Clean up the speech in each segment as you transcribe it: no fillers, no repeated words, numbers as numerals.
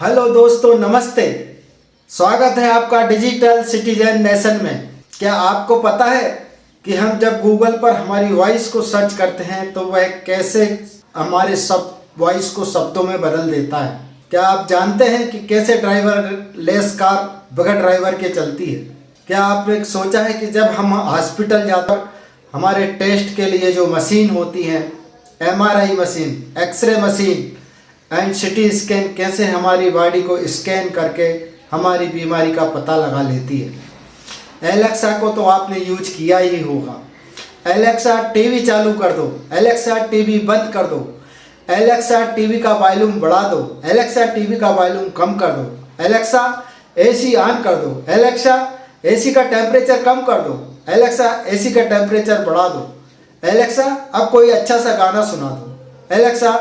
Hello दोस्तों, नमस्ते। स्वागत है आपका डिजिटल सिटीजन नेशन में। क्या आपको पता है कि हम जब गूगल पर हमारी वॉइस को सर्च करते हैं तो वह कैसे हमारे वॉइस को शब्दों में बदल देता है। क्या आप जानते हैं कि कैसे ड्राइवर लेस कार बगैर ड्राइवर के चलती है। क्या आपने सोचा है कि जब हम हॉस्पिटल जाते हैं हमारे टेस्ट के लिए जो मशीन होती हैं, MRI machine, x-ray machine and CT scan कैसे हमारी बॉडी को स्कैन करके हमारी बीमारी का पता लगा लेती है। एलेक्सा को तो आपने यूज किया ही होगा। एलेक्सा टीवी चालू कर दो, एलेक्सा टीवी बंद कर दो, एलेक्सा टीवी का वॉल्यूम बढ़ा दो, एलेक्सा टीवी का वॉल्यूम कम कर दो, एलेक्सा एसी ऑन कर दो, एलेक्सा एसी का टेम्परेचर कम कर दो, एलेक्सा एसी का टेम्परेचर बढ़ा दो, एलेक्सा अब कोई अच्छा सा गाना सुना दो, एलेक्सा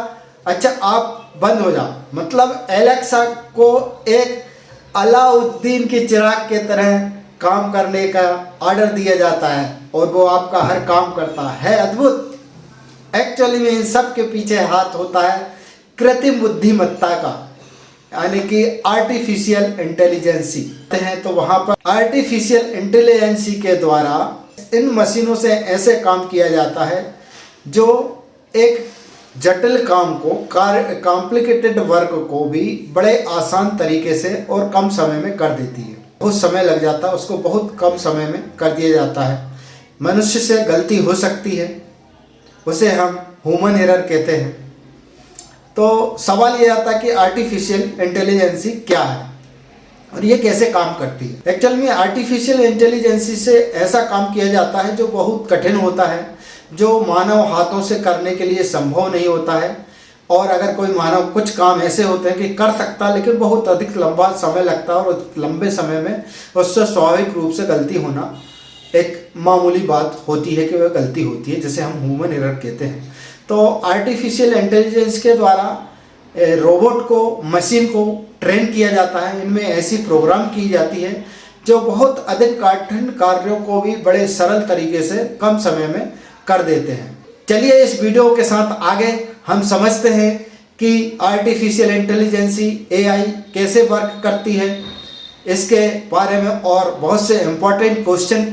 अच्छा आप बंद हो जा। मतलब एलेक्सा को एक अलाउद्दीन की चिराग के तरह काम करने का ऑर्डर दिया जाता है और वो आपका हर काम करता है। अद्भुत। एक्चुअली में इन सब के पीछे हाथ होता है कृत्रिम बुद्धिमत्ता का, यानी कि आर्टिफिशियल इंटेलिजेंसी हैं। तो वहाँ पर आर्टिफिशियल इंटेलिजेंसी के द्वारा इन मशीनों से ऐसे काम किया जाता है जो एक जटिल काम को, कॉम्प्लिकेटेड वर्क को भी बड़े आसान तरीके से और कम समय में कर देती है। बहुत समय लग जाता है उसको बहुत कम समय में कर दिया जाता है। मनुष्य से गलती हो सकती है, उसे हम ह्यूमन एरर कहते हैं। तो सवाल ये आता है कि आर्टिफिशियल इंटेलिजेंसी क्या है और ये कैसे काम करती है। एक्चुअल में आर्टिफिशियल इंटेलिजेंसी से ऐसा काम किया जाता है जो बहुत कठिन होता है, जो मानव हाथों से करने के लिए संभव नहीं होता है। और अगर कोई मानव, कुछ काम ऐसे होते हैं कि कर सकता है लेकिन बहुत अधिक लंबा समय लगता है और लंबे समय में उससे स्वाभाविक रूप से गलती होना एक मामूली बात होती है कि वह गलती होती है, जिसे हम ह्यूमन एरर कहते हैं। तो आर्टिफिशियल इंटेलिजेंस के द्वारा रोबोट को, मशीन को ट्रेन किया जाता है। इनमें ऐसी प्रोग्राम की जाती है जो बहुत अधिक कठिन कार्यों को भी बड़े सरल तरीके से कम समय में कर देते हैं। चलिए इस वीडियो के साथ आगे हम समझते हैं कि आर्टिफिशियल इंटेलिजेंसी AI कैसे वर्क करती है। इसके बारे में और बहुत से इम्पोर्टेंट क्वेश्चन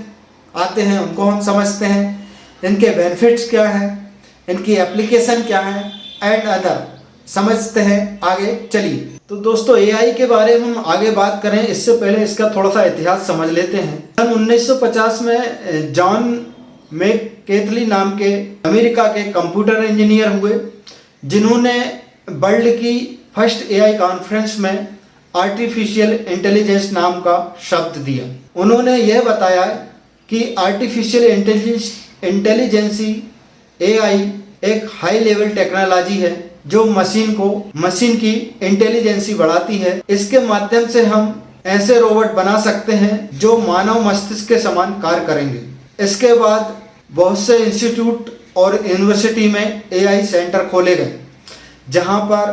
आते हैं, उनको हम समझते हैं। इनके बेनिफिट्स क्या हैं, इनकी एप्लीकेशन क्या है एंड अदर समझते हैं। आगे चलिए। तो दोस्तों AI के बारे में हम आगे बात करें इससे पहले इसका थोड़ा सा इतिहास समझ लेते हैं। सन 1950 में जॉन मैककेथली नाम के अमेरिका के कंप्यूटर इंजीनियर हुए, जिन्होंने वर्ल्ड की फर्स्ट AI कॉन्फ्रेंस में आर्टिफिशियल इंटेलिजेंस नाम का शब्द दिया। उन्होंने यह बताया कि आर्टिफिशियल इंटेलिजेंसी AI एक हाई लेवल टेक्नोलॉजी है जो मशीन की इंटेलिजेंसी बढ़ाती है। इसके माध्यम से हम ऐसे रोबोट बना सकते हैं जो मानव मस्तिष्क के समान कार्य करेंगे। इसके बाद बहुत से इंस्टीट्यूट और यूनिवर्सिटी में AI सेंटर खोले गए, जहां पर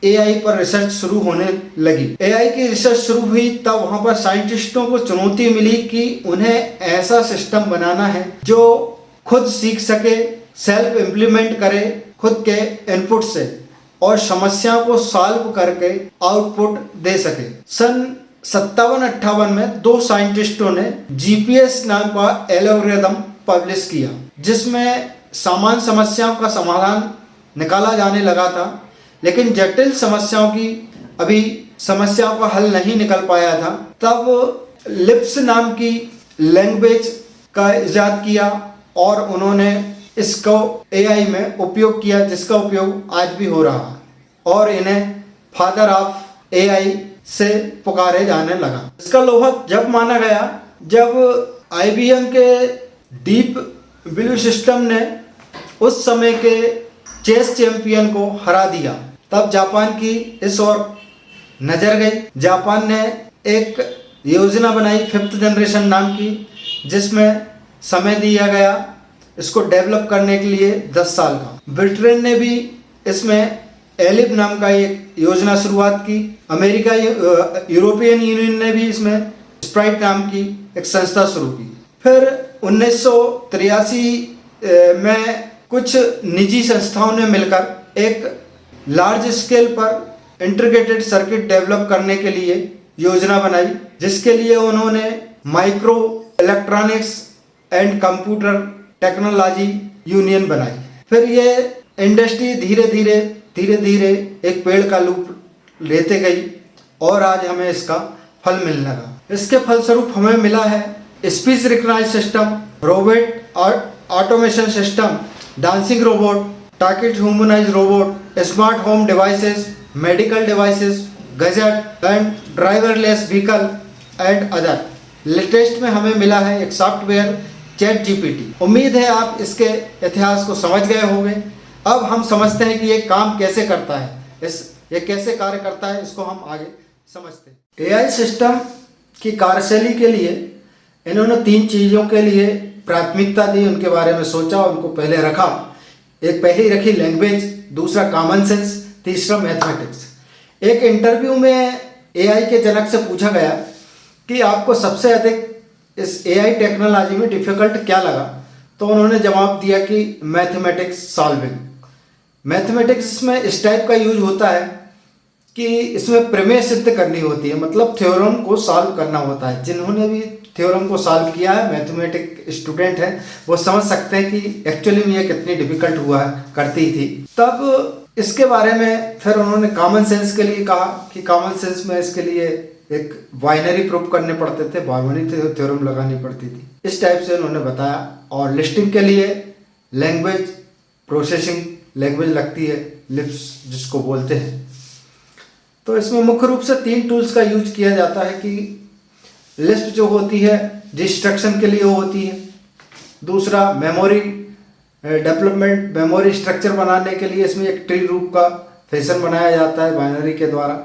AI पर रिसर्च शुरू होने लगी। AI की रिसर्च शुरू हुई तब वहां पर साइंटिस्टों को चुनौती मिली कि उन्हें ऐसा सिस्टम बनाना है जो खुद सीख सके, सेल्फ इम्प्लीमेंट करे खुद के इनपुट से और समस्याओं को सॉल्व करके आउटपुट दे सके। सन 57-58 में दो साइंटिस्टों ने GPS नाम का एल्गोरिदम पब्लिश किया, जिसमें सामान्य समस्याओं का समाधान निकाला जाने लगा था, लेकिन जटिल समस्याओं का हल नहीं निकल पाया था। तब लिप्स नाम की लैंग्वेज का इजाद किया और उन्होंने इसको AI में उपयोग किया, जिसका उपयोग आज भी हो रहा है और इन्हें फादर ऑफ AI से पुकारे जाने लगा। इसका लोहा जब माना गया जब IBM के डीप ब्लू सिस्टम ने उस समय के चेस चैंपियन को हरा दिया, तब जापान की इस ओर नजर गई। जापान ने एक योजना बनाई 5th जनरेशन नाम की, जिसमें समय दिया गया इसको डेवलप करने के लिए 10 साल का। ब्रिटेन ने भी इसमें एलिप नाम का एक योजना शुरुआत की। अमेरिका, यूरोपियन यूनियन ने भी इसमें स्प्राइट नाम की एक संस्था शुरू की। फिर 1983 में कुछ निजी संस्थाओं ने मिलकर एक लार्ज स्केल पर इंटीग्रेटेड सर्किट डेवलप करने के लिए योजना बनाई, जिसके लिए उन्होंने micro electronics and computer technology union बनाई। फिर ये इंडस्ट्री धीरे धीरे एक पेड़ का रूप लेते गई और आज हमें इसका फल मिलने लगा। इसके फलस्वरूप हमें मिला है speech recognise system, robot automation system, dancing robot, talking humanise robot, smart home devices, medical devices, gadget and driverless vehicle and other. Latest में हमें मिला है एक सॉफ्टवेयर चैट जीपीटी। उम्मीद है आप इसके इतिहास को समझ गए होंगे। अब हम समझते हैं कि ये काम कैसे करता है, ये कैसे कार्य करता है, इसको हम आगे समझते हैं। एआई सिस्टम की कार्यशैली के लिए इन्होंने 3 चीज़ों के लिए प्राथमिकता दी, उनके बारे में सोचा, उनको पहले रखा। एक पहली रखी लैंग्वेज, दूसरा कॉमन सेंस, तीसरा मैथमेटिक्स। एक इंटरव्यू में एआई के जनक से पूछा गया कि आपको सबसे अधिक इस एआई टेक्नोलॉजी में डिफ़िकल्ट क्या लगा, तो उन्होंने जवाब दिया कि मैथमेटिक्स सॉल्विंग। मैथमेटिक्स में इस टाइप का यूज होता है कि इसमें प्रमेय सिद्ध करनी होती है, मतलब थ्योरम को सॉल्व करना होता है। जिन्होंने भी थ्योरम को सॉल्व किया है, मैथमेटिक स्टूडेंट हैं, वो समझ सकते हैं कि एक्चुअली में ये कितनी डिफ़िकल्ट हुआ करती थी। तब इसके बारे में फिर उन्होंने कॉमन सेंस के लिए कहा कि कॉमन सेंस में इसके लिए एक बाइनरी प्रूफ करने पड़ते थे, बाइनरी थ्योरम लगानी पड़ती थी, इस टाइप से उन्होंने बताया। और लिस्टिंग के लिए लैंग्वेज प्रोसेसिंग लैंग्वेज लगती है, लिप्स जिसको बोलते हैं। तो इसमें मुख्य रूप से 3 टूल्स का यूज किया जाता है कि लिस्प जो होती है डिस्ट्रक्शन के लिए होती है, दूसरा मेमोरी डेवलपमेंट, मेमोरी स्ट्रक्चर बनाने के लिए इसमें एक ट्री रूप का फैशन बनाया जाता है बाइनरी के द्वारा,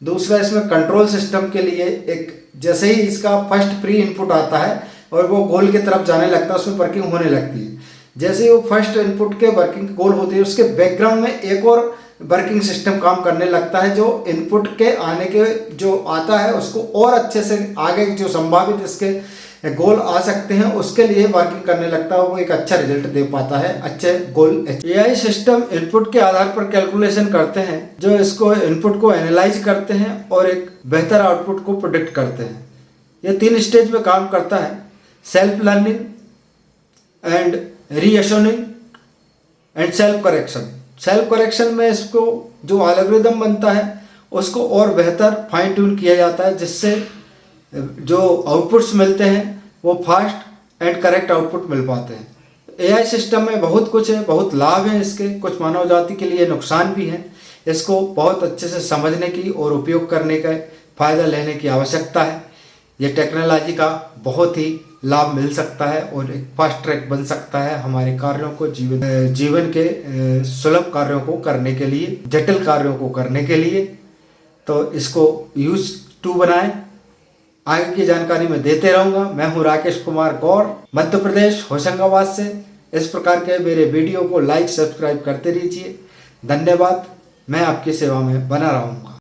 दूसरा इसमें कंट्रोल सिस्टम के लिए एक जैसे ही इसका फर्स्ट प्री इनपुट आता है और वो गोल की तरफ जाने लगता है, उसमें वर्किंग होने लगती है। जैसे ही वो फर्स्ट इनपुट के वर्किंग गोल होती है, उसके बैकग्राउंड में एक और वर्किंग सिस्टम काम करने लगता है, जो इनपुट के आने के जो आता है उसको और अच्छे से आगे जो संभावित इसके गोल आ सकते हैं उसके लिए वर्किंग करने लगता है, वो एक अच्छा रिजल्ट दे पाता है, अच्छे गोल। एआई सिस्टम इनपुट के आधार पर कैलकुलेशन करते हैं, जो इसको इनपुट को एनालाइज करते हैं और एक बेहतर आउटपुट को प्रोडिक्ट करते हैं। ये 3 स्टेज में काम करता है, self learning and reasoning and self correction. Self correction में इसको जो एल्गोरिदम बनता है उसको और बेहतर फाइन ट्यून किया जाता है, जिससे जो आउटपुट्स मिलते हैं वो फास्ट एंड करेक्ट आउटपुट मिल पाते हैं। एआई सिस्टम में बहुत कुछ है, बहुत लाभ हैं इसके, कुछ मानव जाति के लिए नुकसान भी हैं। इसको बहुत अच्छे से समझने की और उपयोग करने का फ़ायदा लेने की आवश्यकता है। ये टेक्नोलॉजी का बहुत ही लाभ मिल सकता है और एक फास्ट ट्रैक बन सकता है हमारे कार्यों को, जीवन के सुलभ कार्यों को करने के लिए, जटिल कार्यों को करने के लिए। तो इसको यूज टू बनाएं। आगे की जानकारी मैं देते रहूँगा। मैं हूँ राकेश कुमार गौर, मध्य प्रदेश होशंगाबाद से। इस प्रकार के मेरे वीडियो को लाइक सब्सक्राइब करते रहिए। धन्यवाद। मैं आपकी सेवा में बना रहूँगा।